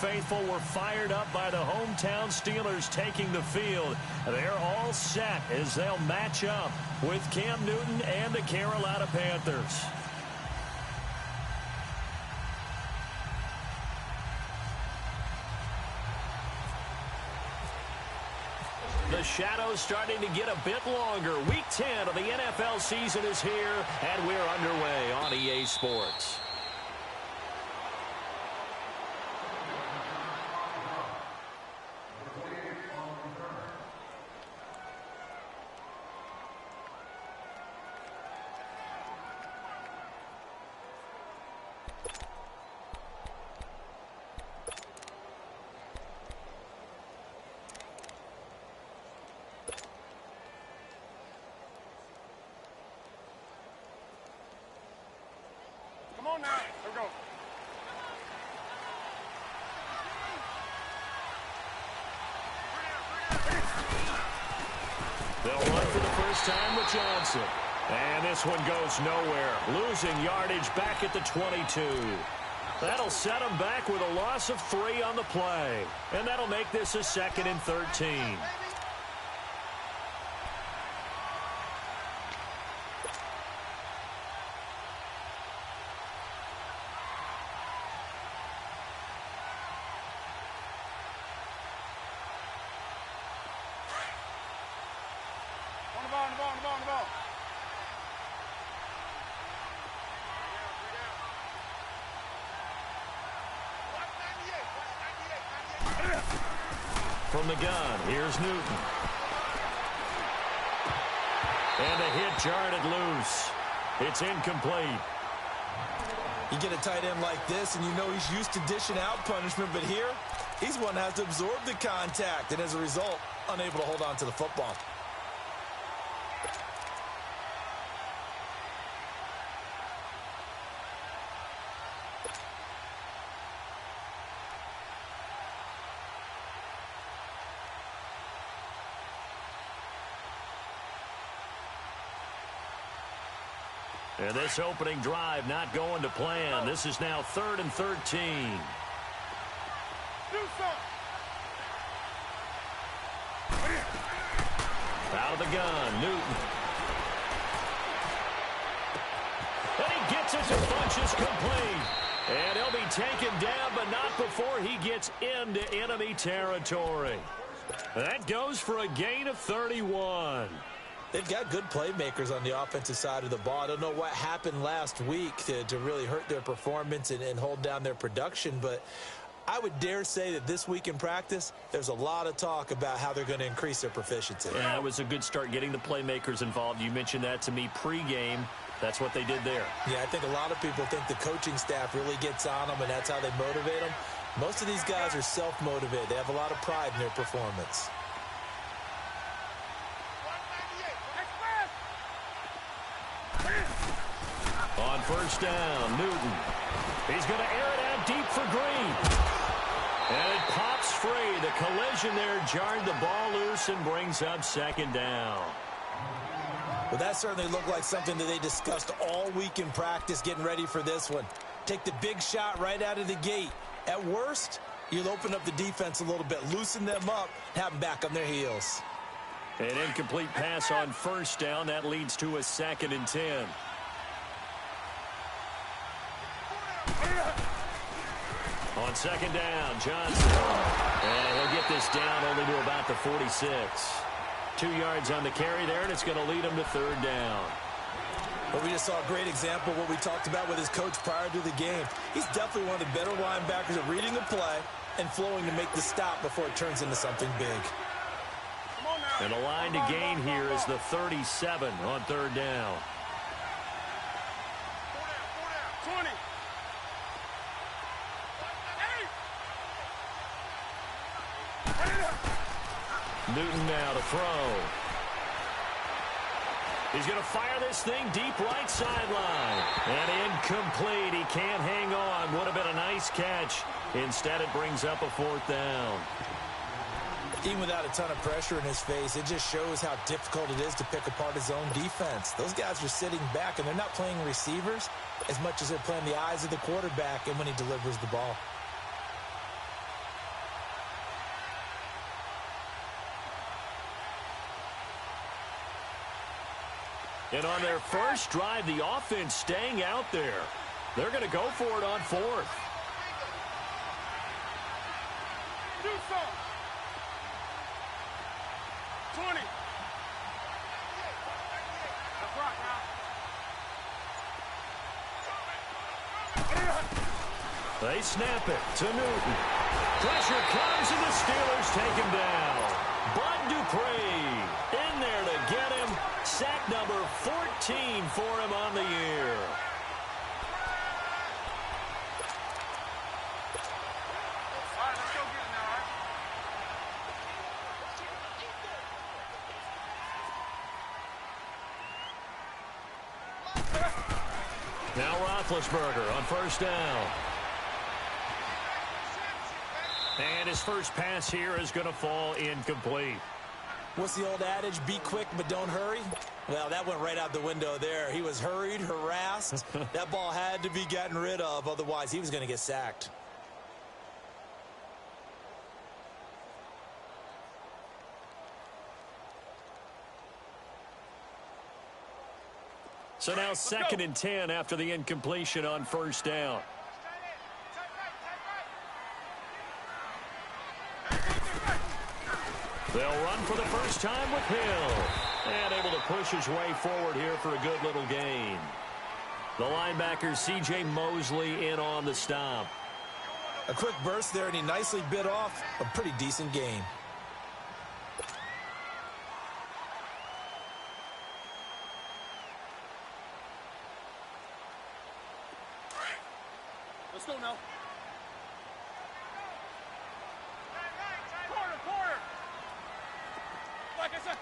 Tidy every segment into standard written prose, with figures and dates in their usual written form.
faithful were fired up by the hometown Steelers taking the field. They're all set as they'll match up with Cam Newton and the Carolina Panthers. The shadow's starting to get a bit longer. Week 10 of the NFL season is here, and we're underway on EA Sports. Come on now. Here we go. They'll run for the first time with Johnson. And this one goes nowhere. Losing yardage back at the 22. That'll set them back with a loss of 3 on the play. And that'll make this a 2nd and 13. On the ball. From the gun, here's Newton. And a hit jarred it loose. It's incomplete. You get a tight end like this, and you know he's used to dishing out punishment, but here, he's one that has to absorb the contact, and as a result, unable to hold on to the football. And this opening drive not going to plan. This is now 3rd and 13. Out of the gun, Newton. And he gets it to Funchess complete. And he'll be taken down, but not before he gets into enemy territory. That goes for a gain of 31. They've got good playmakers on the offensive side of the ball. I don't know what happened last week to really hurt their performance and hold down their production, but I would dare say that this week in practice, there's a lot of talk about how they're going to increase their proficiency. Yeah, it was a good start getting the playmakers involved. You mentioned that to me pregame. That's what they did there. Yeah, I think a lot of people think the coaching staff really gets on them, and that's how they motivate them. Most of these guys are self-motivated. They have a lot of pride in their performance. On first down, Newton. He's going to air it out deep for Green. And it pops free. The collision there jarred the ball loose and brings up 2nd down. Well, that certainly looked like something that they discussed all week in practice getting ready for this one. Take the big shot right out of the gate. At worst, you'll open up the defense a little bit, loosen them up, have them back on their heels. An incomplete pass on first down. That leads to a 2nd and 10. On 2nd down, Johnson. And he'll get this down only to about the 46. 2 yards on the carry there, and it's going to lead him to 3rd down. But we just saw a great example of what we talked about with his coach prior to the game. He's definitely one of the better linebackers at reading the play and flowing to make the stop before it turns into something big. And the line to gain here is the 37 on 3rd down. 20. Newton now to throw. He's going to fire this thing deep right sideline. And incomplete. He can't hang on. Would have been a nice catch. Instead, it brings up a 4th down. Even without a ton of pressure in his face, it just shows how difficult it is to pick apart his own defense. Those guys are sitting back, and they're not playing receivers as much as they're playing the eyes of the quarterback and when he delivers the ball. And on their first drive, the offense staying out there. They're going to go for it on fourth. Do something. 20. That's right now. They snap it to Newton. Pressure comes, and the Steelers take him down. Bud Dupree in there to get him. Sack number 14 for him on the year. All right, let's go get it now, all right? Now Roethlisberger on first down. And his first pass here is going to fall incomplete. What's the old adage? Be quick, but don't hurry. Well, that went right out the window there. He was hurried, harassed. That ball had to be gotten rid of. Otherwise, he was going to get sacked. So now 2nd and 10 after the incompletion on first down. They'll run for the first time with Hill. And able to push his way forward here for a good little gain. The linebacker, C.J. Mosley, in on the stop. A quick burst there, and he nicely bit off a pretty decent gain. Let's go now. Corner. Like I said.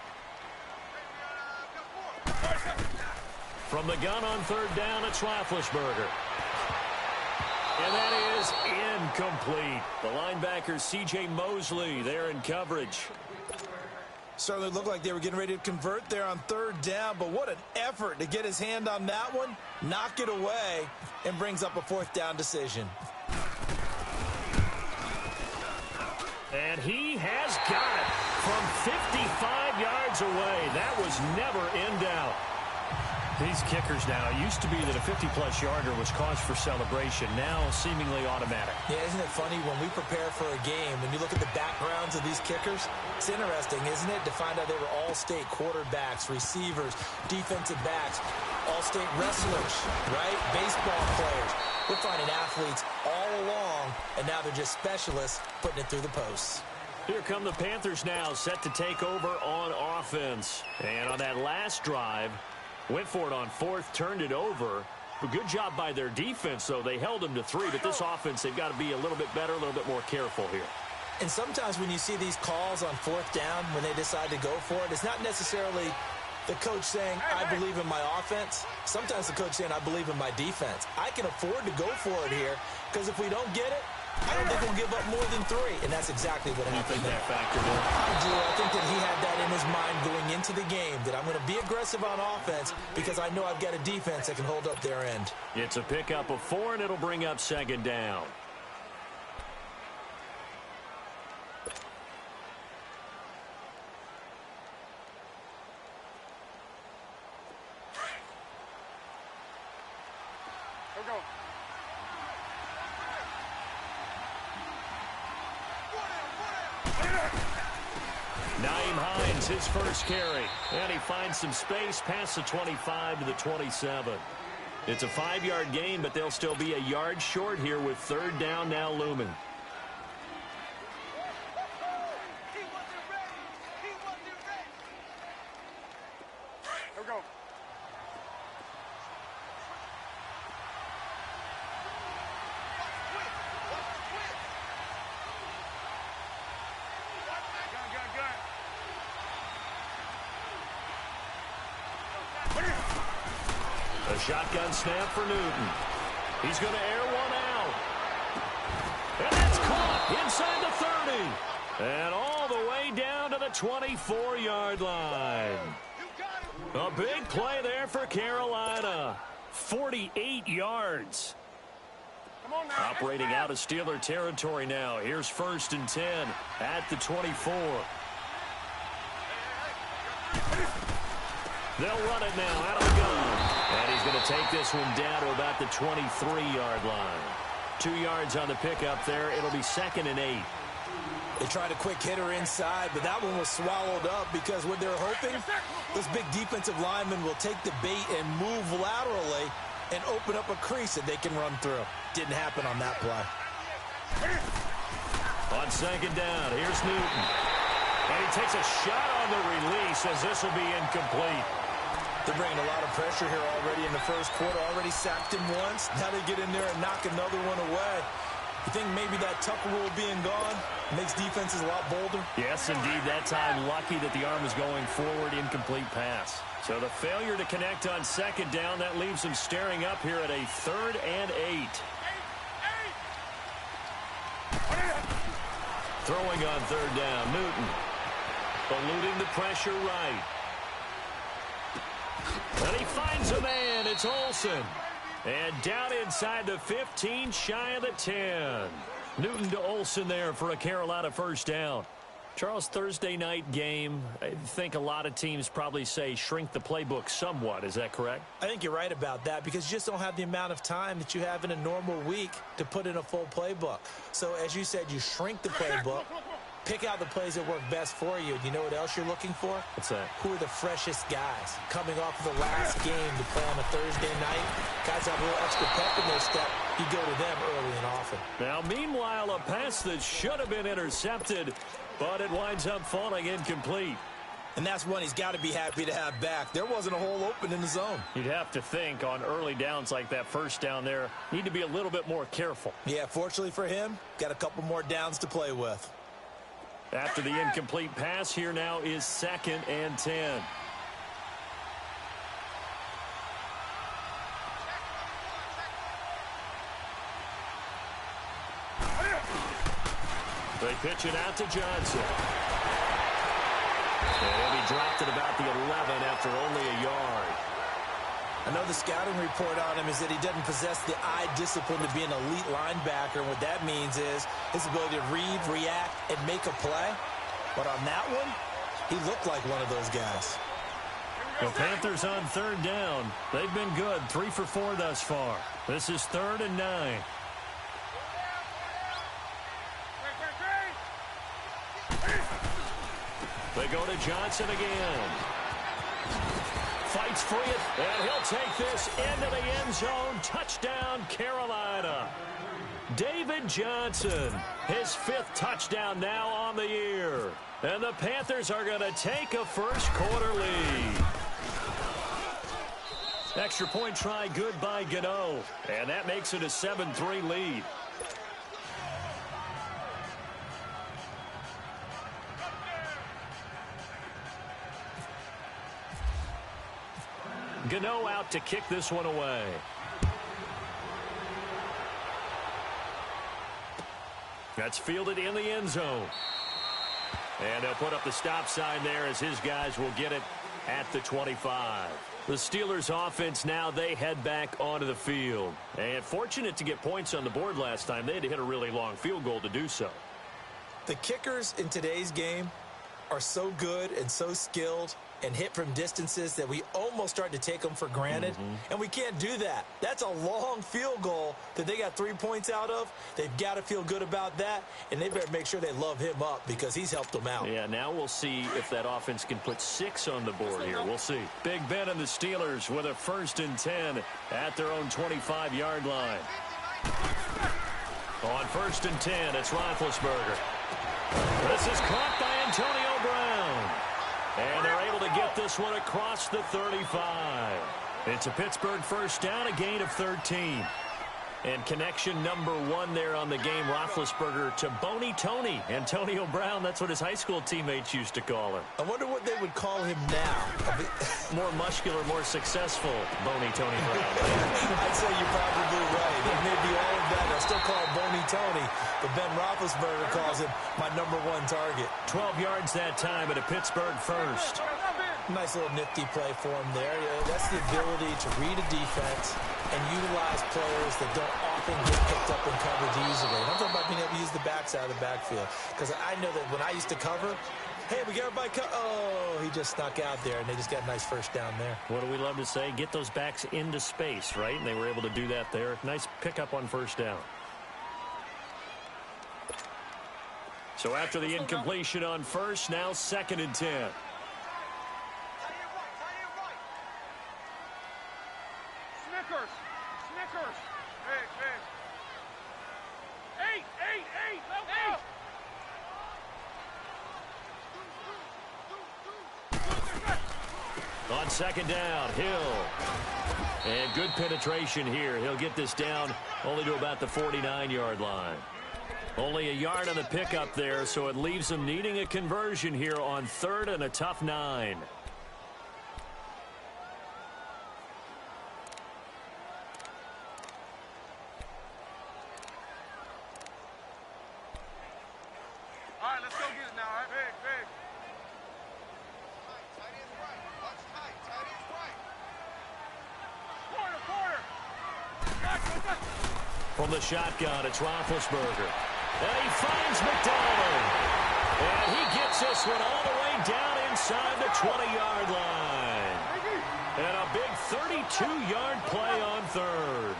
From the gun on third down, it's Roethlisberger. And that is incomplete. The linebacker, C.J. Mosley, there in coverage. Certainly looked like they were getting ready to convert there on third down, but what an effort to get his hand on that one, knock it away, and brings up a fourth down decision. And he has got it from 55 yards away. That was never in doubt. These kickers now, it used to be that a 50-plus yarder was cause for celebration. Now seemingly automatic. Yeah, isn't it funny when we prepare for a game, when you look at the backgrounds of these kickers, it's interesting, isn't it, to find out they were all-state quarterbacks, receivers, defensive backs, all-state wrestlers, right? Baseball players. We're finding athletes all along, and now they're just specialists putting it through the posts. Here come the Panthers now, set to take over on offense. And on that last drive, went for it on fourth, turned it over. A good job by their defense, though. They held them to 3, but this offense, they've got to be a little bit better, a little bit more careful here. And sometimes when you see these calls on fourth down, when they decide to go for it, it's not necessarily the coach saying, I believe in my offense. Sometimes the coach saying, I believe in my defense. I can afford to go for it here, because if we don't get it, I don't think we'll give up more than 3, and that's exactly what happened there. I do. I think that he had that in his mind going into the game, that I'm going to be aggressive on offense because I know I've got a defense that can hold up their end. It's a pickup of 4, and it'll bring up 2nd down. Here we go. Naeem Hines, his first carry. And he finds some space past the 25 to the 27. It's a 5-yard gain, but they'll still be a yard short here with third down now looming. Here we go. A shotgun snap for Newton. He's going to air one out. And that's caught inside the 30. And all the way down to the 24-yard line. A big play there for Carolina. 48 yards. Come on now. Operating out of Steeler territory now. Here's 1st and 10 at the 24. They'll run it now out of the gun. And he's going to take this one down to about the 23-yard line. 2 yards on the pickup there. It'll be 2nd and 8. They tried a quick hitter inside, but that one was swallowed up because what they're hoping, those big defensive linemen will take the bait and move laterally and open up a crease that they can run through. Didn't happen on that play. On 2nd down, here's Newton. And he takes a shot on the release as this will be incomplete. They're bringing a lot of pressure here already in the first quarter. Already sacked him once. Now they get in there and knock another one away. You think maybe that Tucker rule being gone makes defenses a lot bolder? Yes, indeed. That time, lucky that the arm was going forward, incomplete pass. So the failure to connect on 2nd down, that leaves them staring up here at a 3rd and 8. Throwing on 3rd down, Newton. Eluding the pressure right. And he finds a man. It's Olsen. And down inside the 15, shy of the 10. Newton to Olsen there for a Carolina first down. Charles, Thursday night game, I think a lot of teams probably say shrink the playbook somewhat. Is that correct? I think you're right about that because you just don't have the amount of time that you have in a normal week to put in a full playbook. So, as you said, you shrink the playbook. Pick out the plays that work best for you. You know what else you're looking for? What's that? Who are the freshest guys coming off of the last game to play on a Thursday night? Guys have a little extra pep in their step. You go to them early and often. Now, meanwhile, a pass that should have been intercepted, but it winds up falling incomplete. And that's one he's got to be happy to have back. There wasn't a hole open in the zone. You'd have to think on early downs like that first down there, need to be a little bit more careful. Yeah, fortunately for him, got a couple more downs to play with. After the incomplete pass, here now is 2nd and 10. They pitch it out to Johnson. And he'll be dropped at about the 11 after only a yard. I know the scouting report on him is that he doesn't possess the eye discipline to be an elite linebacker. And what that means is his ability to read, react, and make a play. But on that one, he looked like one of those guys. The Panthers on 3rd down. They've been good, 3 for 4 thus far. This is 3rd and 9. They go to Johnson again. Fights for it, and he'll take this into the end zone. Touchdown, Carolina. David Johnson, his 5th touchdown now on the year. And the Panthers are going to take a first quarter lead. Extra point try good by Gano. And that makes it a 7-3 lead. Gano out to kick this one away. That's fielded in the end zone. And they'll put up the stop sign there as his guys will get it at the 25. The Steelers offense now, they head back onto the field. And fortunate to get points on the board last time. They had to hit a really long field goal to do so. The kickers in today's game are so good and so skilled and hit from distances that we almost start to take them for granted. And we can't do that. That's a long field goal that they got 3 points out of. They've got to feel good about that, and they better make sure they love him up because he's helped them out. Yeah, now we'll see if that offense can put 6 on the board here. We'll see. Big Ben and the Steelers with a 1st and 10 at their own 25-yard line. On 1st and 10, it's Roethlisberger. This is caught by Antonio Brown. And they're able to get this one across the 35. It's a Pittsburgh first down, a gain of 13. And connection number 1 there on the game, Roethlisberger to Boney Tony. Antonio Brown, that's what his high school teammates used to call him. I wonder what they would call him now. More muscular, more successful Boney Tony Brown. I'd say you're probably right. It may be all of that. I still call him Boney Tony, but Ben Roethlisberger calls him my number 1 target. 12 yards that time at a Pittsburgh first. Nice little nifty play for him there. That's the ability to read a defense and utilize players that don't often get picked up in coverage easily. And I'm talking about being able to use the backside of the backfield. Because I know that when I used to cover, Hey, we got everybody. Oh, he just snuck out there, and they just got a nice first down there. What do we love to say? Get those backs into space, right? And they were able to do that there. Nice pickup on first down. So after the incompletion on first, now 2nd and 10. Snickers! Snickers! Hey, hey! 8! On 2nd down, Hill. And good penetration here. He'll get this down only to about the 49-yard line. Only a yard on the pickup there, so it leaves them needing a conversion here on 3rd and a tough 9. All right, let's go get it now, all right? Big, big. From the shotgun, it's Roethlisberger. And he finds McDonald. And he gets this one all the way down inside the 20-yard line. And a big 32-yard play on 3rd.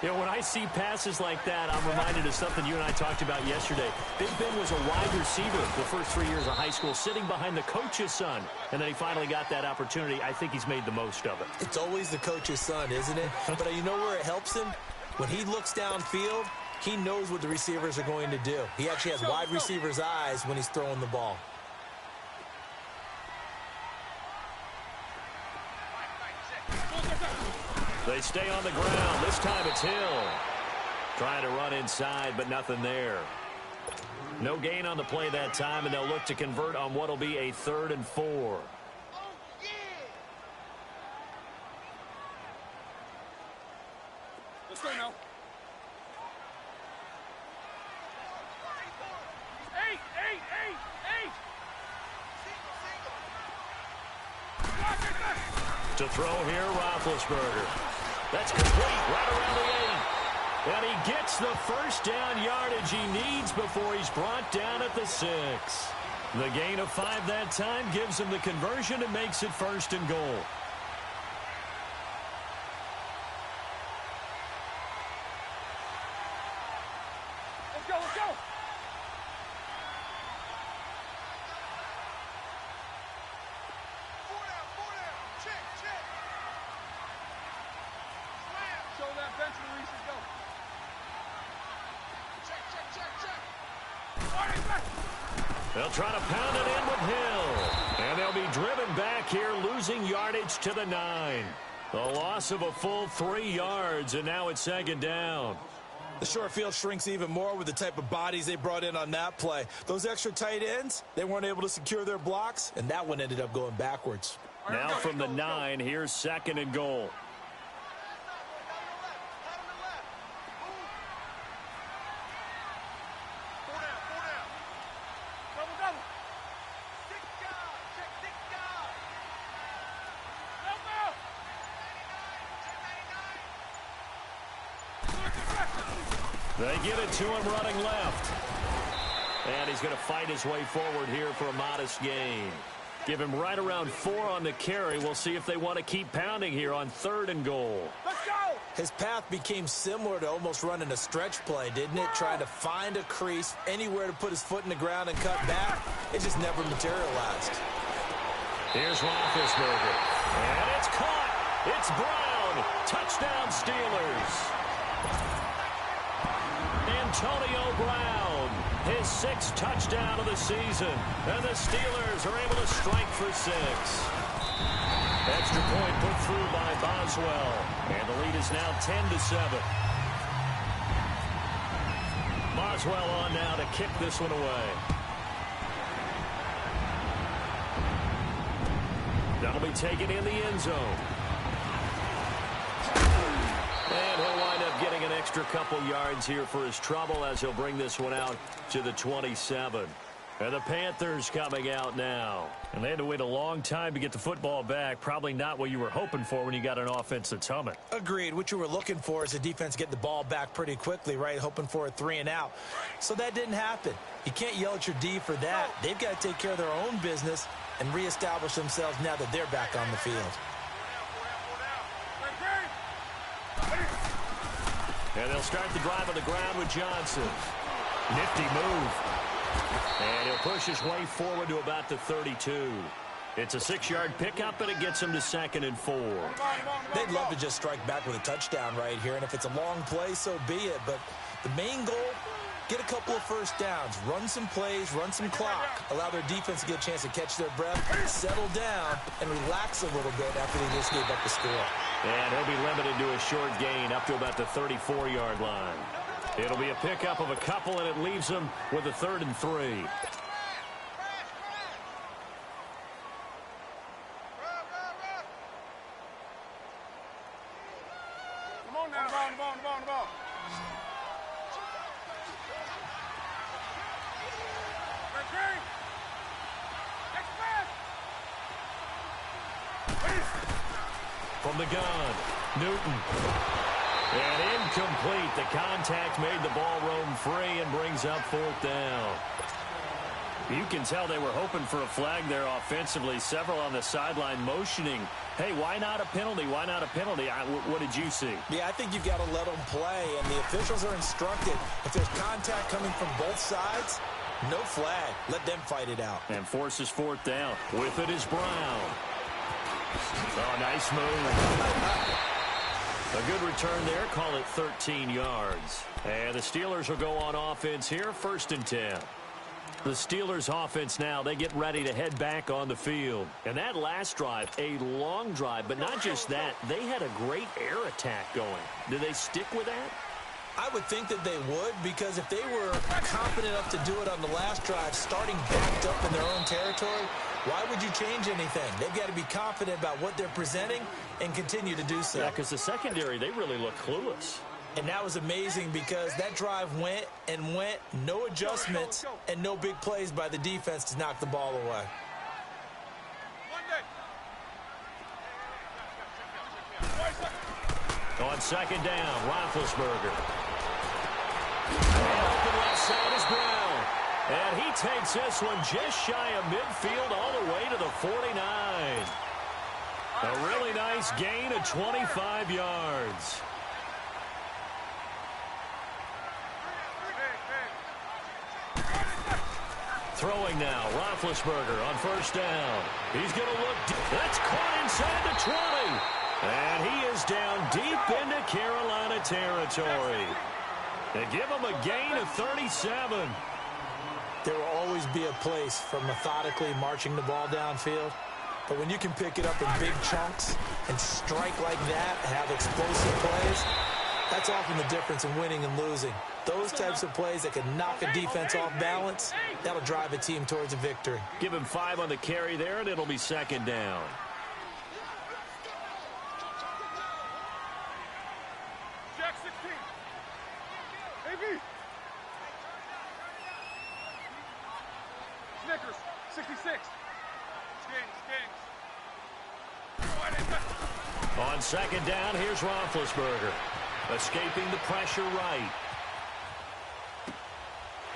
You know, when I see passes like that, I'm reminded of something you and I talked about yesterday. Big Ben was a wide receiver the first 3 years of high school, sitting behind the coach's son. And then he finally got that opportunity. I think he's made the most of it. It's always the coach's son, isn't it? But you know where it helps him? When he looks downfield, he knows what the receivers are going to do. He actually has wide receivers' eyes when he's throwing the ball. They stay on the ground. This time it's Hill. Trying to run inside, but nothing there. No gain on the play that time, and they'll look to convert on what will be a 3rd and 4. Let's go now. 8! To throw here, Roethlisberger. That's complete right around the 8. And he gets the first down yardage he needs before he's brought down at the 6. The gain of 5 that time gives him the conversion and makes it 1st and goal. Let's go, let's go! Show that bench release and go. Check. They'll try to pound it in with Hill. And they'll be driven back here, losing yardage to the 9. The loss of a full 3 yards, and now it's 2nd down. The short field shrinks even more with the type of bodies they brought in on that play. Those extra tight ends, they weren't able to secure their blocks, and that one ended up going backwards. Now from the 9, here's 2nd and goal. They give it to him running left. And he's going to fight his way forward here for a modest gain. Give him right around 4 on the carry. We'll see if they want to keep pounding here on 3rd and goal. Let's go! His path became similar to almost running a stretch play, didn't it? Trying to find a crease, anywhere to put his foot in the ground and cut back. It just never materialized. Here's Roethlisberger. And it's caught. It's Brown. Touchdown Steelers. Antonio Brown, his 6th touchdown of the season, and the Steelers are able to strike for 6. Extra point put through by Boswell, and the lead is now 10-7. Boswell on now to kick this one away. That'll be taken in the end zone. And he'll wind up getting an extra couple yards here for his trouble as he'll bring this one out to the 27. And the Panthers coming out now. And they had to wait a long time to get the football back. Probably not what you were hoping for when you got an offense that's humming. Agreed. What you were looking for is the defense get the ball back pretty quickly, right? Hoping for a 3-and-out. So that didn't happen. You can't yell at your D for that. They've got to take care of their own business and reestablish themselves now that they're back on the field. And they'll start the drive on the ground with Johnson. Nifty move. And he'll push his way forward to about the 32. It's a 6-yard pickup, and it gets him to 2nd and 4. They'd love to just strike back with a touchdown right here, and if it's a long play, so be it. But the main goal, get a couple of first downs, run some plays, run some clock, allow their defense to get a chance to catch their breath, settle down, and relax a little bit after they just gave up the score. And he'll be limited to a short gain up to about the 34-yard line. It'll be a pickup of a couple, and it leaves them with a 3rd and 3. Come on now. The ball. From the gun, Newton. And incomplete. The contact made the ball roam free and brings up 4th down. You can tell they were hoping for a flag there offensively. Several on the sideline motioning, hey, why not a penalty? Why not a penalty? What did you see? Yeah, I think you've got to let them play, and the officials are instructed. If there's contact coming from both sides, no flag. Let them fight it out. And forces 4th down. With it is Brown. Oh, nice move. A good return there. Call it 13 yards. And the Steelers will go on offense here. 1st and 10. The Steelers offense now, they get ready to head back on the field. And that last drive, a long drive, but not just that. They had a great air attack going. Do they stick with that? I would think that they would, because if they were confident enough to do it on the last drive, starting backed up in their own territory, why would you change anything? They've got to be confident about what they're presenting and continue to do so. Yeah, because the secondary, they really look clueless. And that was amazing because that drive went and went, no adjustments, and no big plays by the defense to knock the ball away. On 2nd down, Roethlisberger. And open left side is Brown. And he takes this one just shy of midfield all the way to the 49. A really nice gain of 25 yards. Throwing now, Roethlisberger on 1st down. He's going to look deep. That's caught inside the 20. And he is down deep into Carolina territory. They give him a gain of 37. There will always be a place for methodically marching the ball downfield. But when you can pick it up in big chunks and strike like that, have explosive plays, that's often the difference in winning and losing. Those types of plays that can knock a defense off balance, that'll drive a team towards a victory. Give him 5 on the carry there, and it'll be 2nd down. Jack 16. AB. Snickers 66. On 2nd down, here's Roethlisberger. Escaping the pressure right.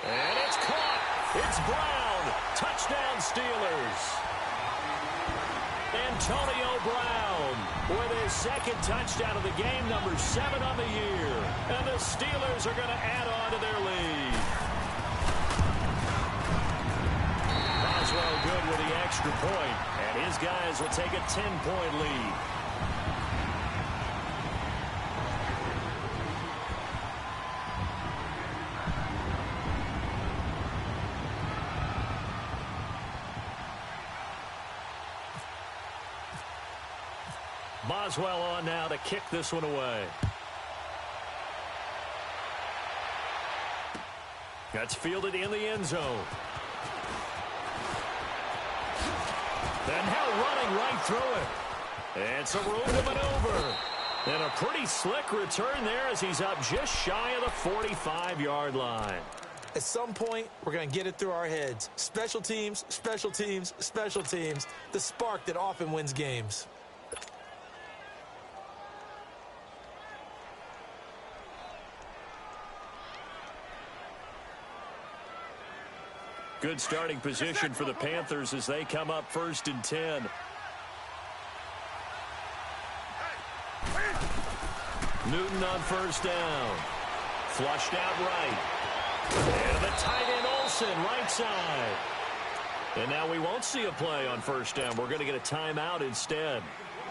And it's caught. It's Brown. Touchdown Steelers. Antonio Brown with his 2nd touchdown of the game, number 7 on the year. And the Steelers are going to add on to their lead. Boswell good with the extra point, and his guys will take a 10-point lead. Boswell on now to kick this one away. That's fielded in the end zone. And now running right through it. And some room to maneuver. And a pretty slick return there as he's up just shy of the 45-yard line. At some point, we're going to get it through our heads. Special teams, special teams, special teams. The spark that often wins games. Good starting position for the Panthers as they come up 1st and 10. Newton on 1st down. Flushed out right. And the tight end Olsen, right side. And now we won't see a play on 1st down. We're going to get a timeout instead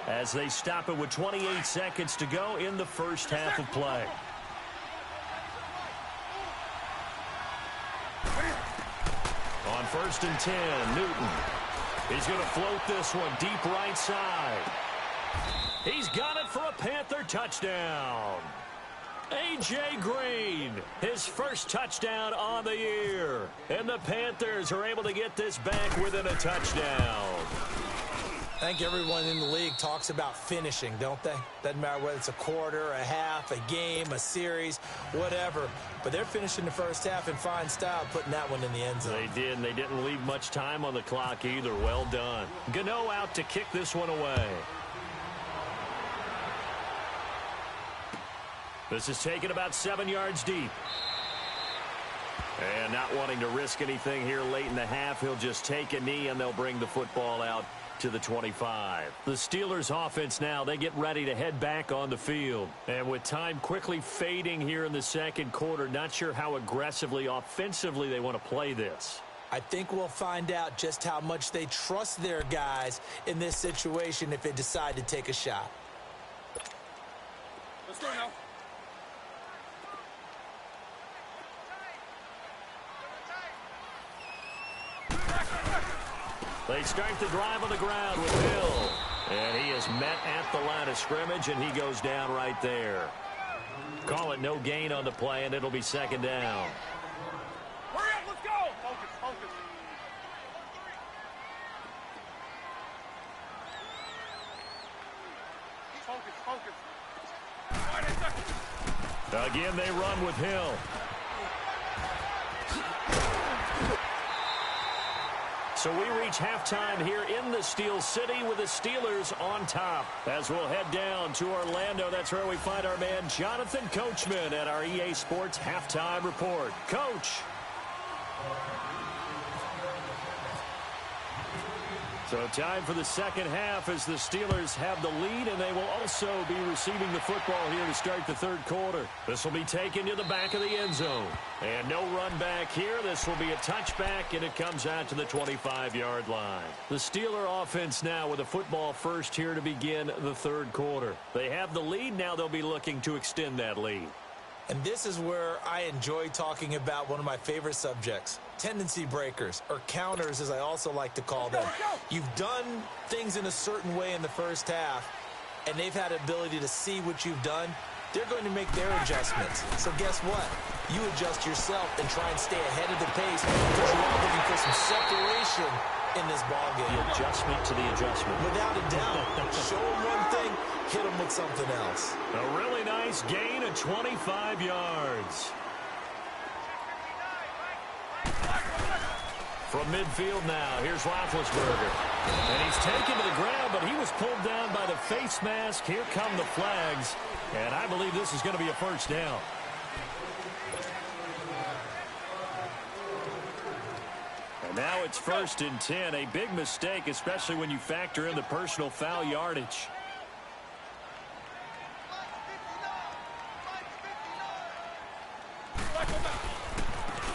as they stop it with 28 seconds to go in the first half of play. On 1st and 10, Newton. He's going to float this one deep right side. He's got it for a Panther touchdown. A.J. Green, his first touchdown on the year. And the Panthers are able to get this back within a touchdown. I think everyone in the league talks about finishing, don't they? Doesn't matter whether it's a quarter, a half, a game, a series, whatever. But they're finishing the first half in fine style, putting that one in the end zone. They did, and they didn't leave much time on the clock either. Well done. Gano out to kick this one away. This is taken about 7 yards deep. And not wanting to risk anything here late in the half, he'll just take a knee, and they'll bring the football out to the 25. The Steelers offense now, they get ready to head back on the field. And with time quickly fading here in the second quarter, not sure how aggressively, offensively they want to play this. I think we'll find out just how much they trust their guys in this situation if they decide to take a shot. Let's go now. They start the drive on the ground with Hill. And he is met at the line of scrimmage, and he goes down right there. Call it no gain on the play, and it'll be 2nd down. Hurry up, let's go. Focus, focus. Focus, focus. Again, they run with Hill. So we reach halftime here in the Steel City with the Steelers on top. As we'll head down to Orlando, that's where we find our man Jonathan Coachman at our EA Sports Halftime Report. Coach. So time for the second half as the Steelers have the lead, and they will also be receiving the football here to start the third quarter. This will be taken to the back of the end zone. And no run back here. This will be a touchback, and it comes out to the 25-yard line. The Steeler offense now with a football first here to begin the third quarter. They have the lead. Now they'll be looking to extend that lead. And this is where I enjoy talking about one of my favorite subjects, tendency breakers, or counters as I also like to call them. You've done things in a certain way in the first half, and they've had the ability to see what you've done. They're going to make their adjustments. So guess what? You adjust yourself and try and stay ahead of the pace because you're all looking for some separation in this ballgame. The adjustment to the adjustment. Without a doubt. Show them one thing, hit them with something else. A really nice gain of 25 yards. From midfield now, here's Roethlisberger. And he's taken to the ground, but he was pulled down by the face mask. Here come the flags. And I believe this is going to be a first down. And now it's 1st and 10. A big mistake, especially when you factor in the personal foul yardage.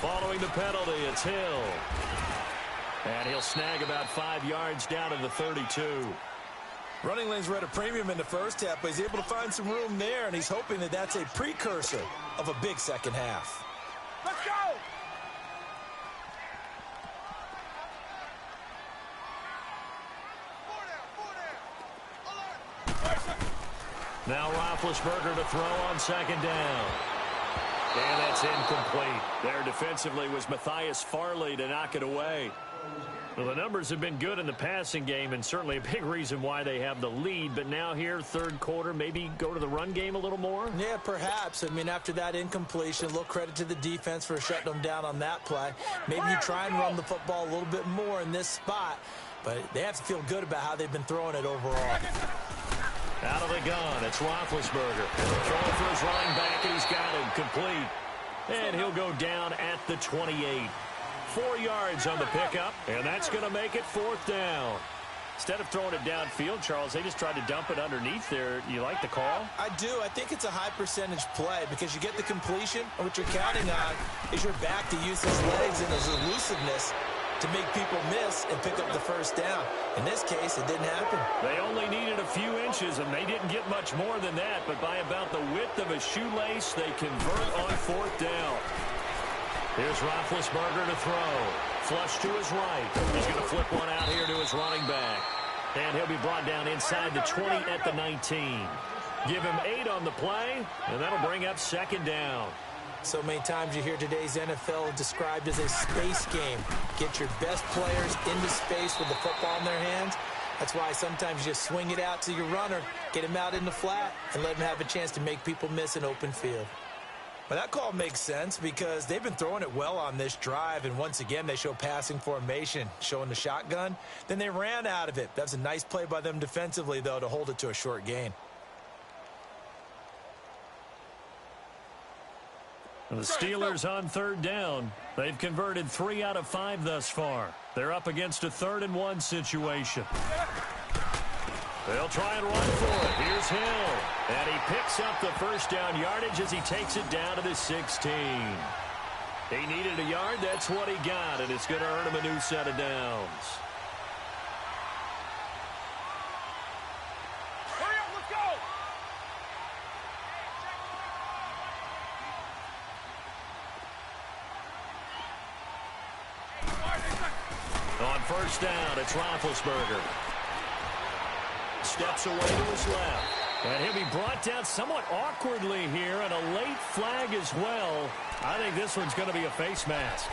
Following the penalty, it's Hill. And he'll snag about 5 yards down to the 32. Running lanes were at a premium in the first half, but he's able to find some room there, and he's hoping that that's a precursor of a big second half. Let's go! Now Roethlisberger to throw on 2nd down. And that's incomplete. There defensively was Matthias Farley to knock it away. Well, the numbers have been good in the passing game and certainly a big reason why they have the lead. But now here, third quarter, maybe go to the run game a little more? Yeah, perhaps. I mean, after that incompletion, a little credit to the defense for shutting them down on that play. Maybe you try and run the football a little bit more in this spot. But they have to feel good about how they've been throwing it overall. Out of the gun, it's Roethlisberger. Throwing for his running back, and he's got him complete. And he'll go down at the 28. 4 yards on the pickup, and that's going to make it 4th down. Instead of throwing it downfield, Charles, they just tried to dump it underneath there. You like the call? I do. I think it's a high percentage play because you get the completion, and what you're counting on is your back to use his legs and his elusiveness to make people miss and pick up the first down. In this case, it didn't happen. They only needed a few inches, and they didn't get much more than that, but by about the width of a shoelace, they convert on 4th down. Here's Roethlisberger to throw. Flush to his right. He's going to flip one out here to his running back. And he'll be brought down inside the 20 at the 19. Give him 8 on the play, and that'll bring up 2nd down. So many times you hear today's NFL described as a space game. Get your best players into space with the football in their hands. That's why sometimes you just swing it out to your runner, get him out in the flat, and let him have a chance to make people miss an open field. Well, that call makes sense because they've been throwing it well on this drive, and once again they show passing formation, showing the shotgun. Then they ran out of it. That's a nice play by them defensively, though, to hold it to a short gain. The Steelers on 3rd down. They've converted 3 out of 5 thus far. They're up against a 3rd-and-1 situation. They'll try and run for it. Here's Hill. And he picks up the first down yardage as he takes it down to the 16. He needed a yard. That's what he got, and it's going to earn him a new set of downs. Hurry up, let's go! On 1st down, it's Roethlisberger. Steps away to his left. And he'll be brought down somewhat awkwardly here, and a late flag as well. I think this one's going to be a face mask.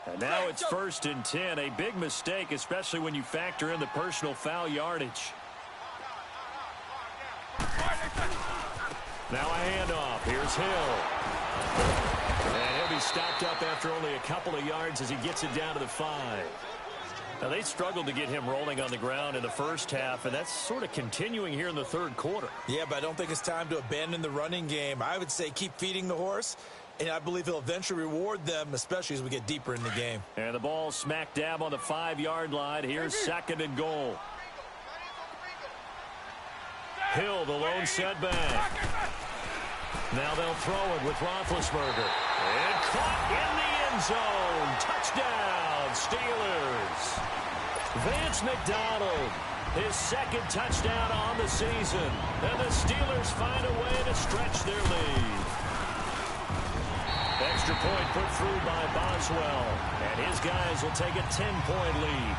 And now it's 1st and 10. A big mistake, especially when you factor in the personal foul yardage. Now a handoff. Here's Hill. And he'll be stopped up after only a couple of yards as he gets it down to the 5. Now, they struggled to get him rolling on the ground in the first half, and that's sort of continuing here in the 3rd quarter. Yeah, but I don't think it's time to abandon the running game. I would say keep feeding the horse, and I believe he'll eventually reward them, especially as we get deeper in the game. And the ball smack dab on the 5-yard line. Here's 2nd and goal. Hill, the lone setback. Now they'll throw it with Roethlisberger. And caught in the end zone. Touchdown, Steelers. Vance McDonald, his 2nd touchdown on the season. And the Steelers find a way to stretch their lead. Extra point put through by Boswell. And his guys will take a 10-point lead.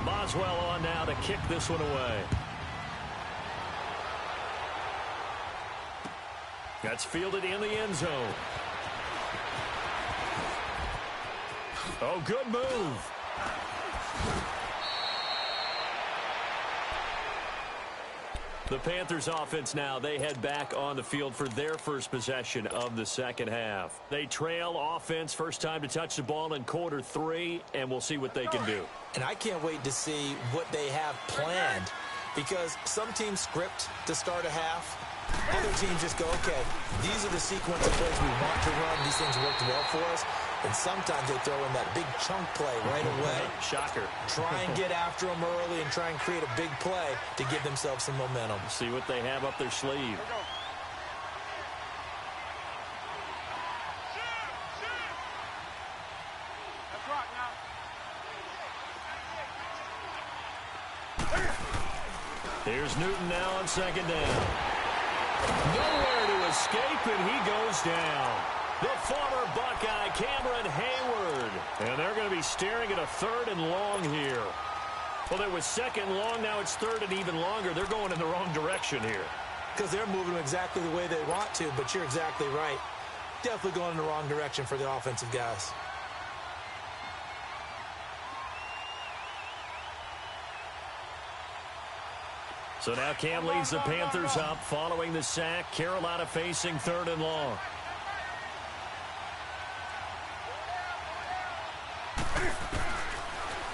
Boswell on now to kick this one away. That's fielded in the end zone. Oh, good move. The Panthers offense now, they head back on the field for their first possession of the second half. They trail offense, first time to touch the ball in quarter 3, and we'll see what they can do. And I can't wait to see what they have planned, because some teams script to start a half. Other teams just go, okay, these are the sequence of plays we want to run. These things worked well for us. And sometimes they throw in that big chunk play right away. Shocker. Try and get after them early and try and create a big play to give themselves some momentum. See what they have up their sleeve. That's right now. Here's Newton now on 2nd down. Nowhere to escape, and he goes down. The former Buckeye, Cameron Hayward. And they're going to be staring at a 3rd and long here. Well, it was 2nd long. Now it's 3rd and even longer. They're going in the wrong direction here. Because they're moving exactly the way they want to, but you're exactly right. Definitely going in the wrong direction for the offensive guys. So now Cam leads the Panthers up following the sack. Carolina facing 3rd and long.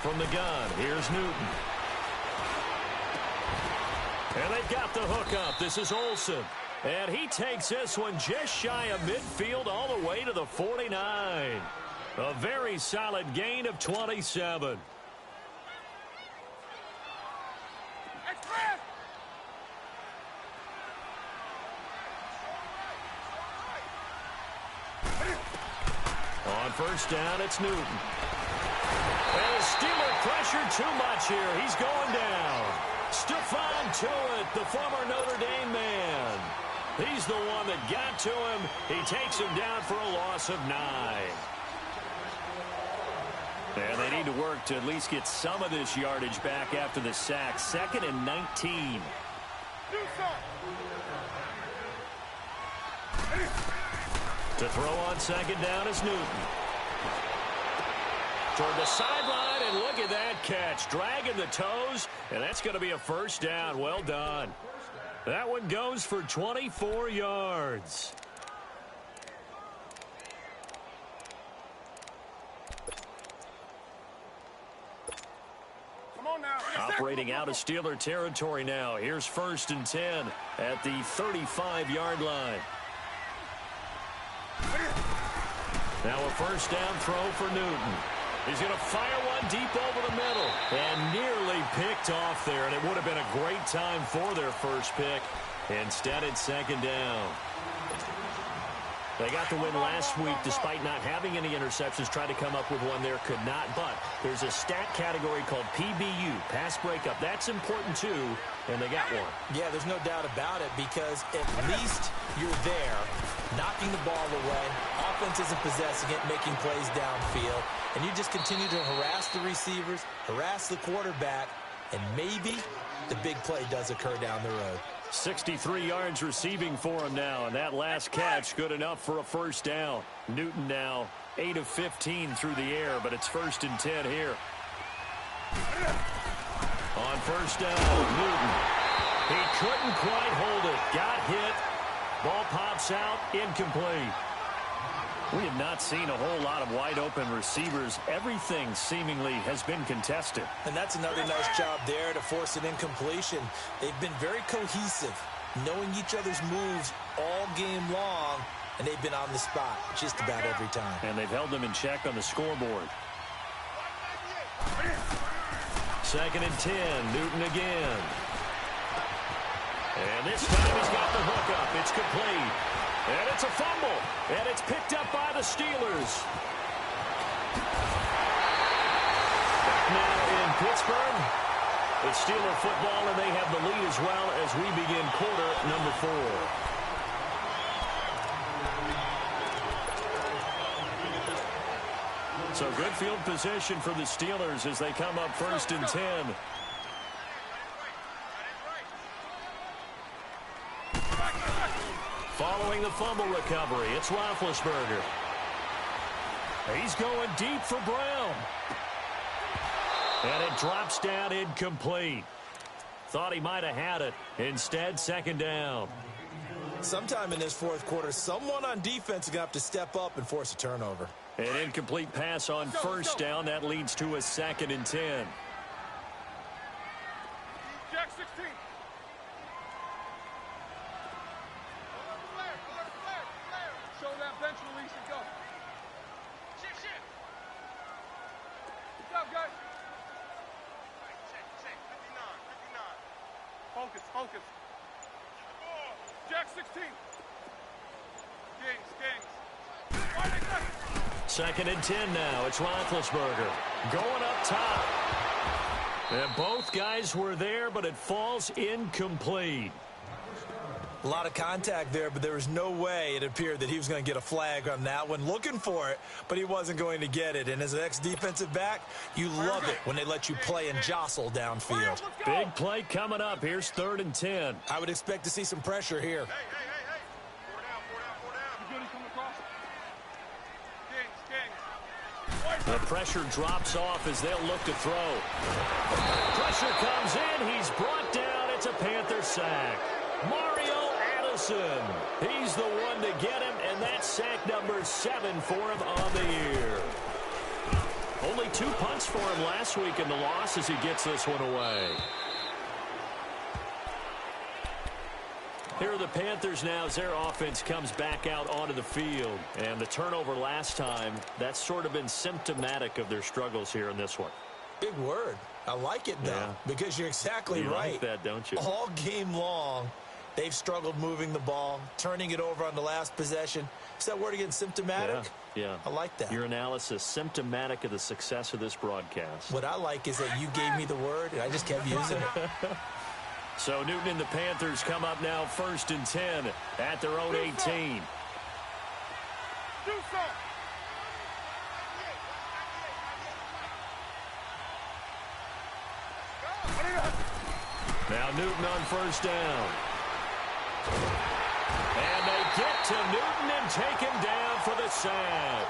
From the gun, here's Newton. And they've got the hook up. This is Olsen. And he takes this one just shy of midfield all the way to the 49. A very solid gain of 27. On 1st down, it's Newton. And the Steeler pressure too much here. He's going down. Stephon Tuitt, the former Notre Dame man. He's the one that got to him. He takes him down for a loss of 9. And they need to work to at least get some of this yardage back after the sack. 2nd and 19. To throw on 2nd down is Newton. Toward the sideline, and look at that catch. Dragging the toes, and that's going to be a 1st down. Well done. That one goes for 24 yards. Come on now. Operating out of Steeler territory now. Here's 1st and 10 at the 35-yard line. Now a 1st down throw for Newton. He's going to fire one deep over the middle. And nearly picked off there. And it would have been a great time for their first pick. Instead, it's 2nd down. They got the win last week despite not having any interceptions. Tried to come up with one there, could not. But there's a stat category called PBU, pass breakup. That's important too, and they got one. Yeah, there's no doubt about it because at least you're there, knocking the ball away. Offense isn't possessing it, making plays downfield. And you just continue to harass the receivers, harass the quarterback, and maybe the big play does occur down the road. 63 yards receiving for him now, and that last catch good enough for a 1st down. Newton now 8 of 15 through the air, but it's 1st and 10 here. On 1st down, Newton. He couldn't quite hold it. Got hit. Ball pops out, incomplete. We have not seen a whole lot of wide-open receivers. Everything seemingly has been contested. And that's another nice job there to force an incompletion. They've been very cohesive, knowing each other's moves all game long, and they've been on the spot just about every time. And they've held them in check on the scoreboard. 2nd and 10, Newton again. And this time he's got the hook up. It's complete. And it's a fumble. And it's picked up by the Steelers. Back now in Pittsburgh. It's Steeler football, and they have the lead as well as we begin quarter number 4. So good field position for the Steelers as they come up 1st and 10. Following the fumble recovery, it's Roethlisberger. He's going deep for Brown. And it drops down incomplete. Thought he might have had it. Instead, 2nd down. Sometime in this 4th quarter, someone on defense is going to have to step up and force a turnover. An incomplete pass on 1st down. That leads to a 2nd and 10. Jack 16. Show that bench release and go. Shift. Good job, guys. Check. 59. Focus. Jack 16. Kings. 2nd and 10 now. It's Roethlisberger going up top. And both guys were there, but it falls incomplete. A lot of contact there, but there was no way it appeared that he was going to get a flag on that one. Looking for it, but he wasn't going to get it. And as an ex-defensive back, you love it when they let you play and jostle downfield. Big play coming up. Here's 3rd and 10. I would expect to see some pressure here. Hey. 4 down. You good? He's coming across. Kings. The pressure drops off as they'll look to throw. Pressure comes in. He's brought down. It's a Panther sack. Mario Addison. He's the one to get him, and that's sack number 7 for him on the year. Only 2 punts for him last week in the loss as he gets this one away. Here are the Panthers now as their offense comes back out onto the field. And the turnover last time, that's sort of been symptomatic of their struggles here in this one. Big word. I like it, though, because you're exactly right. You like that, don't you? All game long, they've struggled moving the ball, turning it over on the last possession. Is that word again, symptomatic? Yeah. I like that. Your analysis, symptomatic of the success of this broadcast. What I like is that you gave me the word, and I just kept using it. So Newton and the Panthers come up now 1st and 10 at their own 18. Do something. Now Newton on 1st down. And they get to Newton and take him down for the sack.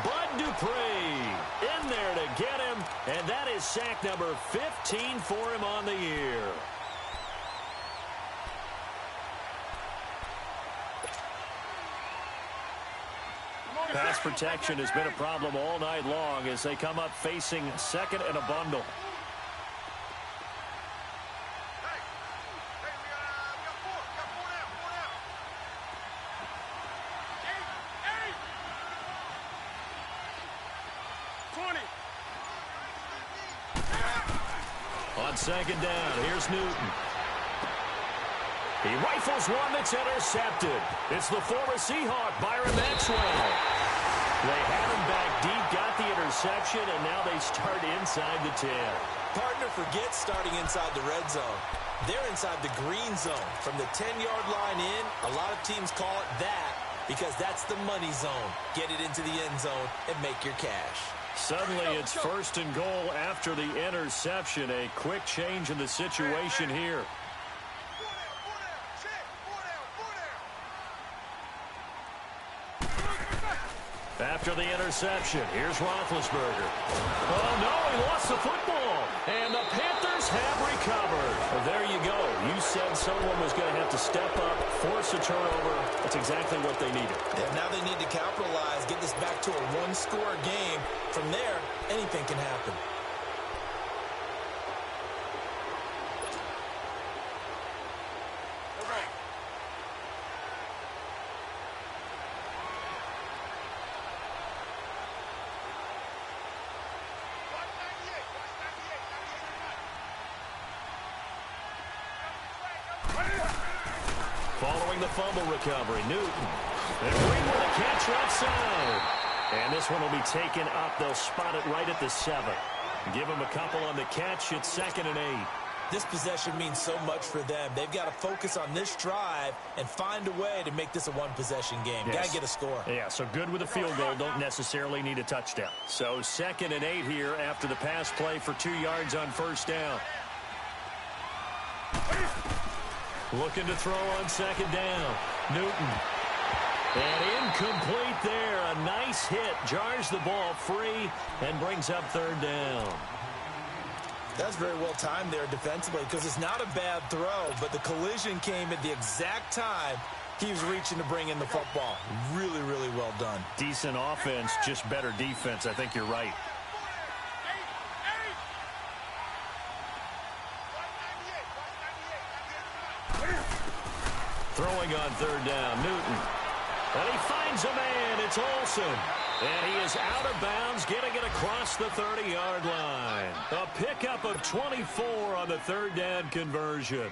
Bud Dupree in there to get him, and that is sack number 15 for him on the year. Pass protection has been a problem all night long as they come up facing 2nd and a bundle. On 2nd down, here's Newton. He rifles one that's intercepted. It's the former Seahawk, Byron Maxwell. They had him back deep, got the interception, and now they start inside the 10. Partner forgets starting inside the red zone. They're inside the green zone. From the 10-yard line in, a lot of teams call it that because that's the money zone. Get it into the end zone and make your cash. Suddenly it's 1st and goal after the interception. A quick change in the situation here. After the interception, here's Roethlisberger. Oh, no, he lost the football. And the Panthers have recovered. Well, there you go. You said someone was going to have to step up, force a turnover. That's exactly what they needed. And now they need to capitalize, get this back to a one-score game. From there, anything can happen. Following the fumble recovery, Newton. And Green with a catch outside. And this one will be taken up. They'll spot it right at the 7. Give them a couple on the catch. It's 2nd and 8. This possession means so much for them. They've got to focus on this drive and find a way to make this a one-possession game. Yes. Got to get a score. Yeah, so good with a field goal. Don't necessarily need a touchdown. So 2nd and 8 here after the pass play for 2 yards on 1st down. Looking to throw on 2nd down. Newton. And incomplete there. A nice hit. Jars the ball free and brings up 3rd down. That's very well timed there defensively because it's not a bad throw, but the collision came at the exact time he was reaching to bring in the football. Really, really well done. Decent offense, just better defense. I think you're right. Throwing on 3rd down, Newton. And he finds a man. It's Olsen. And he is out of bounds, getting it across the 30-yard line. A pickup of 24 on the 3rd down conversion.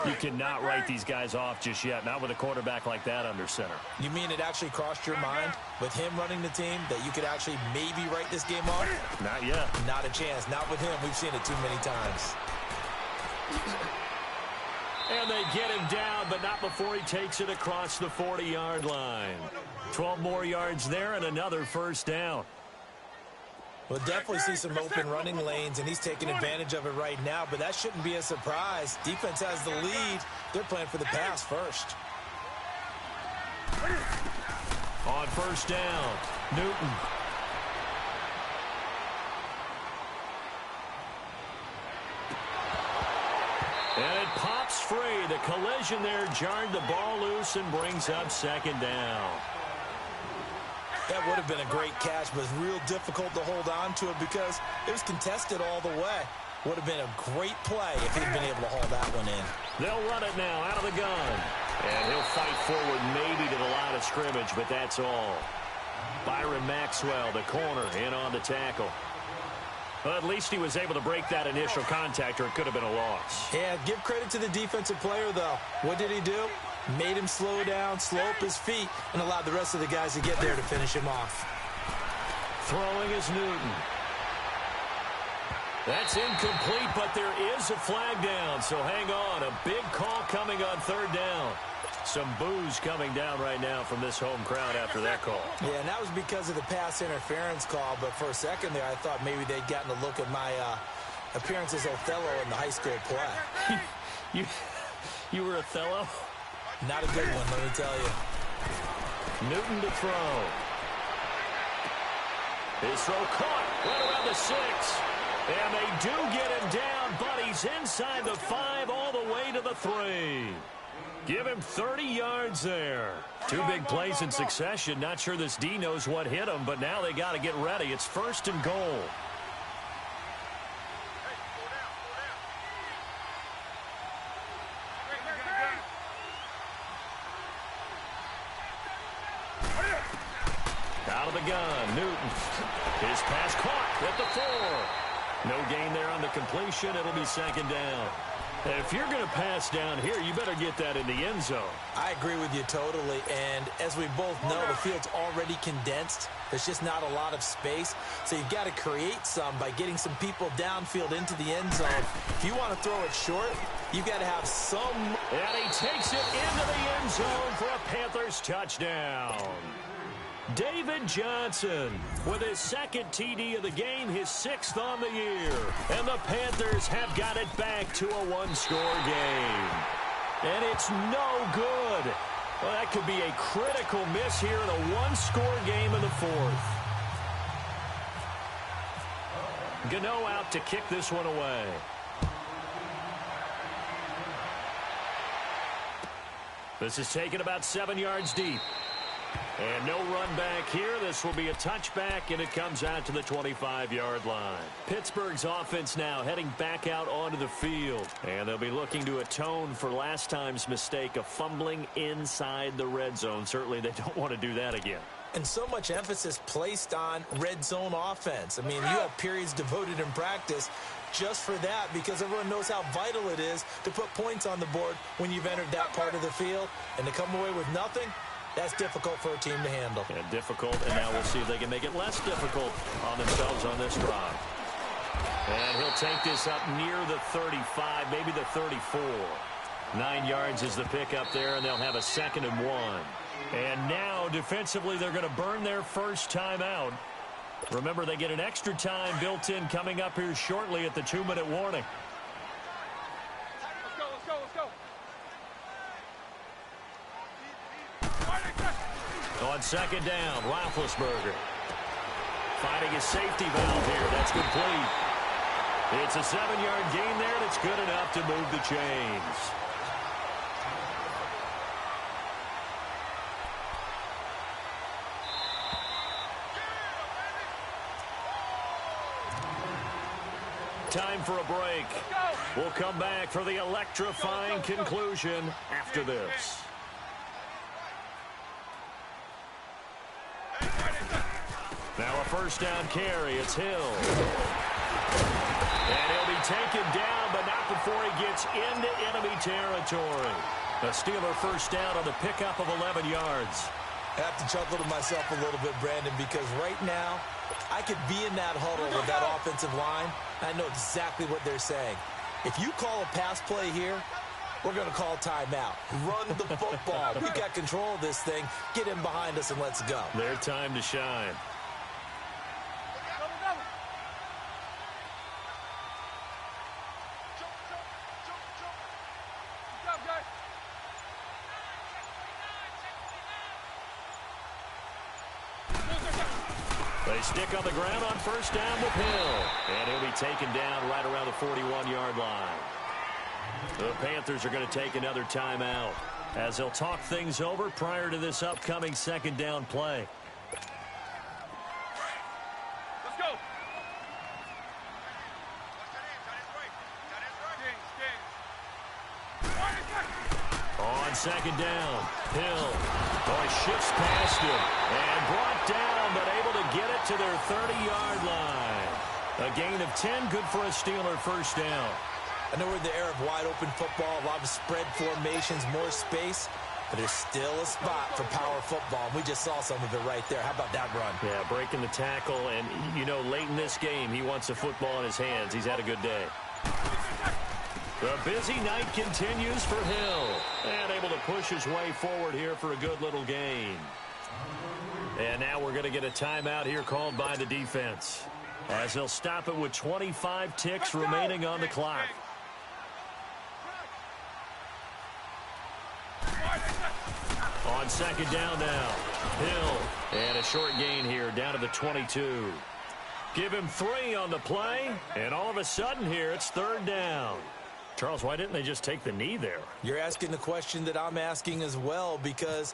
You cannot write these guys off just yet, not with a quarterback like that under center. You mean it actually crossed your mind with him running the team that you could actually maybe write this game off? Not yet. Not a chance. Not with him. We've seen it too many times. And they get him down, but not before he takes it across the 40-yard line. 12 more yards there and another first down. We'll definitely see some open running lanes, and he's taking advantage of it right now, but that shouldn't be a surprise. Defense has the lead. They're playing for the pass first. On first down, Newton. And it pops free. The collision there jarred the ball loose and brings up second down. That would have been a great catch, but it's real difficult to hold on to it because it was contested all the way. Would have been a great play if he'd been able to haul that one in. They'll run it now out of the gun. And he'll fight forward maybe to the line of scrimmage, but that's all. Byron Maxwell, the corner, in on the tackle. Well, at least he was able to break that initial contact, or it could have been a loss. Yeah, give credit to the defensive player, though. What did he do? Made him slow down, slow up his feet, and allowed the rest of the guys to get there to finish him off. Throwing is Newton. That's incomplete, but there is a flag down, so hang on. A big call coming on third down. Some boos coming down right now from this home crowd after that call. Yeah, and that was because of the pass interference call, but for a second there, I thought maybe they'd gotten a look at my appearance as Othello in the high school play. You were Othello? Not a good one, let me tell you. Newton to throw. His throw caught right around the 6. And they do get him down, but he's inside the 5 all the way to the 3. Give him 30 yards there. 2 big plays in succession. Not sure this D knows what hit him, but now they got to get ready. It's first and goal. Out of the gun, Newton. His pass caught at the 4. No gain there on the completion. It'll be second down. If you're going to pass down here, you better get that in the end zone. I agree with you totally, and as we both know, the field's already condensed. There's just not a lot of space, so you've got to create some by getting some people downfield into the end zone. If you want to throw it short, you've got to have some... And he takes it into the end zone for a Panthers touchdown. David Johnson with his second TD of the game, his 6th on the year. And the Panthers have got it back to a 1-score game. And it's no good. Well, that could be a critical miss here in a 1-score game in the 4th. Gano out to kick this one away. This is taken about 7 yards deep. And no run back here. This will be a touchback, and it comes out to the 25-yard line. Pittsburgh's offense now heading back out onto the field. And they'll be looking to atone for last time's mistake of fumbling inside the red zone. Certainly they don't want to do that again. And so much emphasis placed on red zone offense. I mean, you have periods devoted in practice just for that because everyone knows how vital it is to put points on the board when you've entered that part of the field. And to come away with nothing, that's difficult for a team to handle. And difficult, and now we'll see if they can make it less difficult on themselves on this drive. And he'll take this up near the 35, maybe the 34. 9 yards is the pickup there, and they'll have a 2nd and 1. And now, defensively, they're going to burn their first time out. Remember, they get an extra time built in coming up here shortly at the 2-minute warning. On second down, Roethlisberger finding his safety valve here. That's complete. It's a 7-yard gain there, and it's good enough to move the chains. Time for a break. We'll come back for the electrifying conclusion after this. Now a first down carry. It's Hill. And he'll be taken down, but not before he gets into enemy territory. A Steeler first down on the pickup of 11 yards. I have to chuckle to myself a little bit, Brandon, because right now I could be in that huddle with that offensive line. I know exactly what they're saying. If you call a pass play here, we're going to call timeout. Run the football. We got control of this thing. Get him behind us and let's go. Their time to shine. They stick on the ground on first down with Hill. And he'll be taken down right around the 41-yard line. The Panthers are going to take another timeout as they'll talk things over prior to this upcoming second down play. Let's go. On second down, Hill. Oh, he shifts past him and brought down, but able to get it to their 30-yard line. A gain of 10, good for a Steeler first down. I know we're in the era of wide-open football, a lot of spread formations, more space, but there's still a spot for power football, and we just saw some of it right there. How about that run? Yeah, breaking the tackle, and, you know, late in this game, he wants the football in his hands. He's had a good day. The busy night continues for Hill, and able to push his way forward here for a good little gain. And now we're going to get a timeout here called by the defense, as they'll stop it with 25 ticks remaining on the clock. On second down now, Hill, and a short gain here down to the 22. Give him 3 on the play, and all of a sudden here it's third down. Charles, why didn't they just take the knee there? You're asking the question that I'm asking as well, because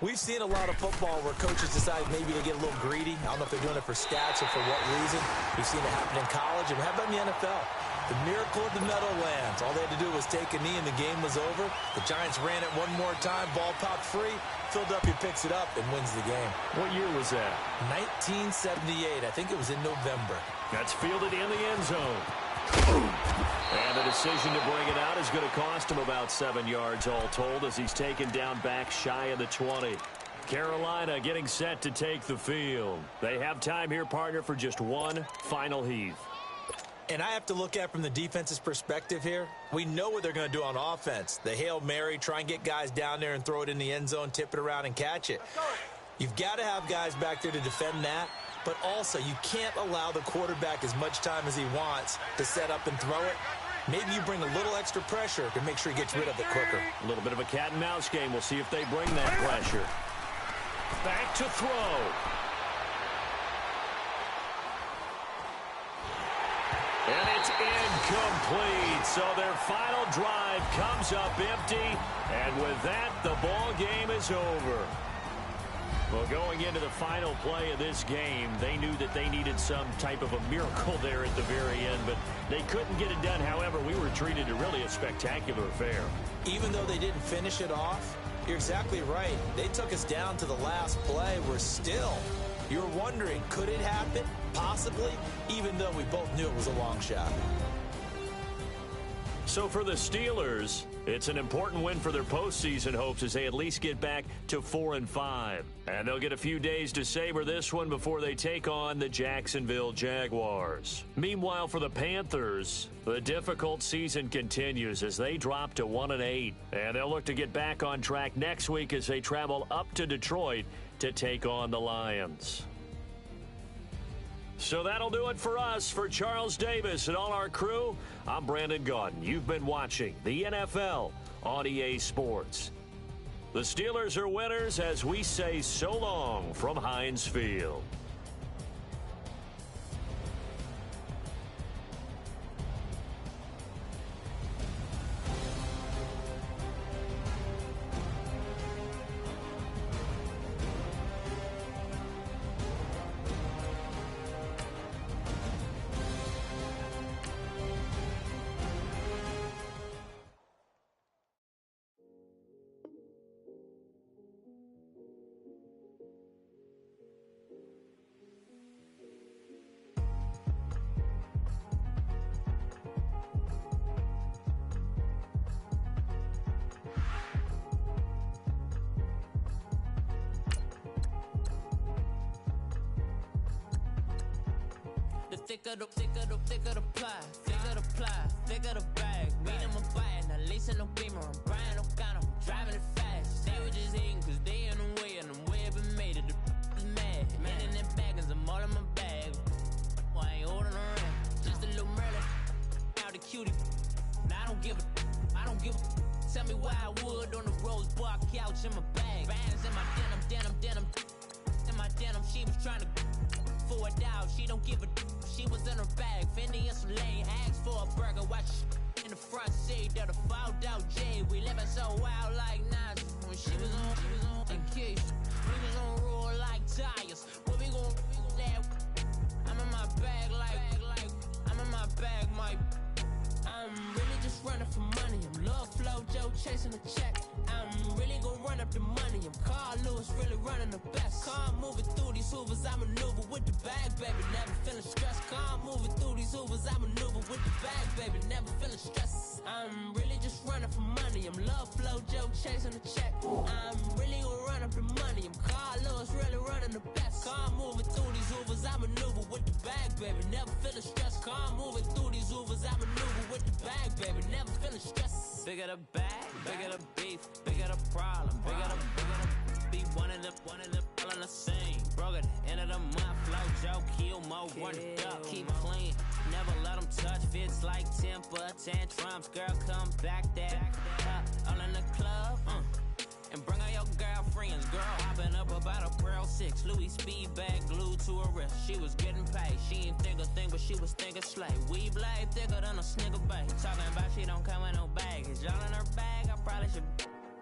we've seen a lot of football where coaches decide maybe to get a little greedy. I don't know if they're doing it for stats or for what reason. We've seen it happen in college, and how about in the NFL? The miracle of the Meadowlands. All they had to do was take a knee, and the game was over. The Giants ran it one more time. Ball popped free. Philadelphia picks it up and wins the game. What year was that? 1978. I think it was in November. That's fielded in the end zone. And the decision to bring it out is going to cost him about 7 yards all told, as he's taken down back shy of the 20. Carolina getting set to take the field. They have time here, partner, for just one final heave. And I have to look at from the defense's perspective here. We know what they're going to do on offense. The Hail Mary, try and get guys down there and throw it in the end zone, tip it around and catch it. You've got to have guys back there to defend that. But also, you can't allow the quarterback as much time as he wants to set up and throw it. Maybe you bring a little extra pressure to make sure he gets rid of it quicker. A little bit of a cat and mouse game. We'll see if they bring that pressure. Back to throw. And it's incomplete. So their final drive comes up empty. And with that, the ball game is over. Well, going into the final play of this game, they knew that they needed some type of a miracle there at the very end, but they couldn't get it done. However, we were treated to really a spectacular affair. Even though they didn't finish it off, you're exactly right. They took us down to the last play. We're still, you're wondering, could it happen? Possibly, even though we both knew it was a long shot. So for the Steelers, it's an important win for their postseason hopes as they at least get back to 4-5. And they'll get a few days to savor this one before they take on the Jacksonville Jaguars. Meanwhile, for the Panthers, the difficult season continues as they drop to 1-8. And they'll look to get back on track next week as they travel up to Detroit to take on the Lions. So that'll do it for us. For Charles Davis and all our crew, I'm Brandon Gaudin. You've been watching the NFL on EA Sports. The Steelers are winners as we say so long from Heinz Field. thicker the ply, thicker the ply, thicker the bag. Mean I'ma buy it, now leasing no Beamer, I'm buying no gun, I'm driving it fast. They were just hating cause they in the way, and the way I've been made it, the is mad. Man in them baggins, I'm all in my bag. Well, I ain't holding around, just a little Merlin, out the cutie. Now I don't give a. Tell me why I would on the rose bar couch in my bag. Bands in my denim. In my denim, she was trying to for a doubt. She don't give a. She was in her bag. Fendi and some lane hags for a burger. Watch in the front seat of the fouled out J. We living so wild like Nas. When she was on vacation, we was on roll like tires. What we gon' that? I'm in my bag like I'm in my bag, my. I'm really just running for money. I'm Love Flow Joe chasing the check. I'm really gon' run up the money. I'm Carl Lewis, really running the best. Car moving through these Hoovers, I maneuver with the bag, baby. Never feeling stressed. Car moving through these Hoovers, I maneuver with the bag, baby. Never feeling stressed. I'm really just running for money. I'm Love Flow Joe chasing the check. I'm really gon' run up the money. I'm Carl Lewis, really running the best. Car moving through these Hoovers, I maneuver with the bag, baby. Never feeling stressed. Car moving through these Hoovers, I maneuver with the bag, baby. Never feeling stressed. Bigger the bag, bigger the beef, bigger the problem, bigger the be one of the all in the same. Broke at the end of the month, flow Joe, kill mo, run it up, keep clean, never let them touch. Fits like temper tantrums, girl come back that all in the club, and bring all your girlfriends. Girl hopping up about a Pearl 6, Louis speed bag glued to her wrist. She was getting paid, she ain't think a thing, but she was thinking slay. We blade thicker than a snigger bag. Talking about she don't come with no baggage. Y'all in her bag, I probably should.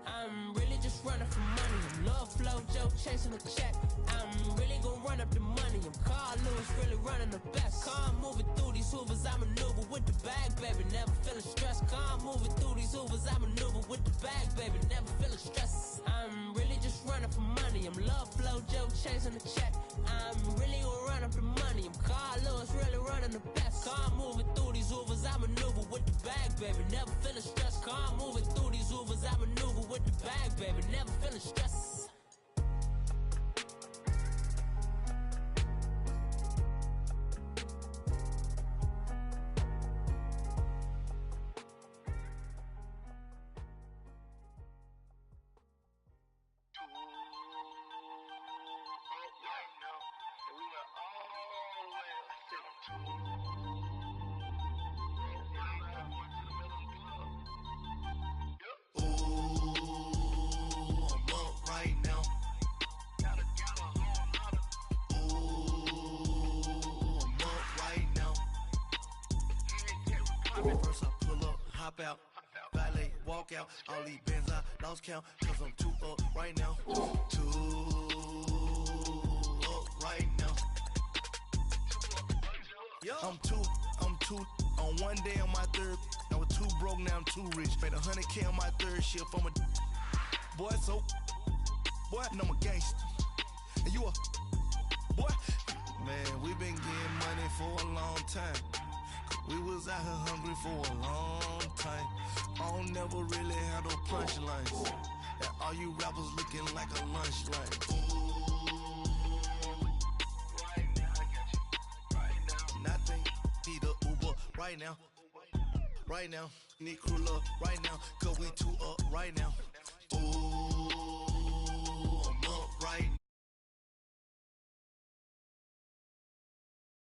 I'm really just running for money. I'm Love Flow Joe chasing the check. I'm really gon' run up the money. I'm Carl Lewis, really running the best. Car moving through these Hoovers, I maneuver with the bag, baby. Never feeling stressed. Car moving through these Hoovers, I maneuver with the bag, baby. Never feeling stressed. I'm really just running for money. I'm Love Flow Joe chasing the check. I'm really gon' run up the money. I'm Carl Lewis, really running the best. Car moving through these Hoovers, I maneuver with the bag, baby. Never feeling stressed. Car moving through these Hoovers, I maneuver with the bag, baby. Never feeling stressed. Out, valet, walk out, all these bands I lost count, cause I'm too up right now, too up right now. I'm too, on one day on my third, I was too broke, now I'm too rich, made 100K on my third shift, I'm a boy, so, boy, and I'm a gangster, and you a, boy, man, we been getting money for a long time. We was out here hungry for a long time. I don't never really have no punchlines. And all you rappers looking like a lunch line. Right now, I got you. Right now. Nothing. Need a Uber right now. Right now. Need crew love right now. Cause we too up right now. Ooh.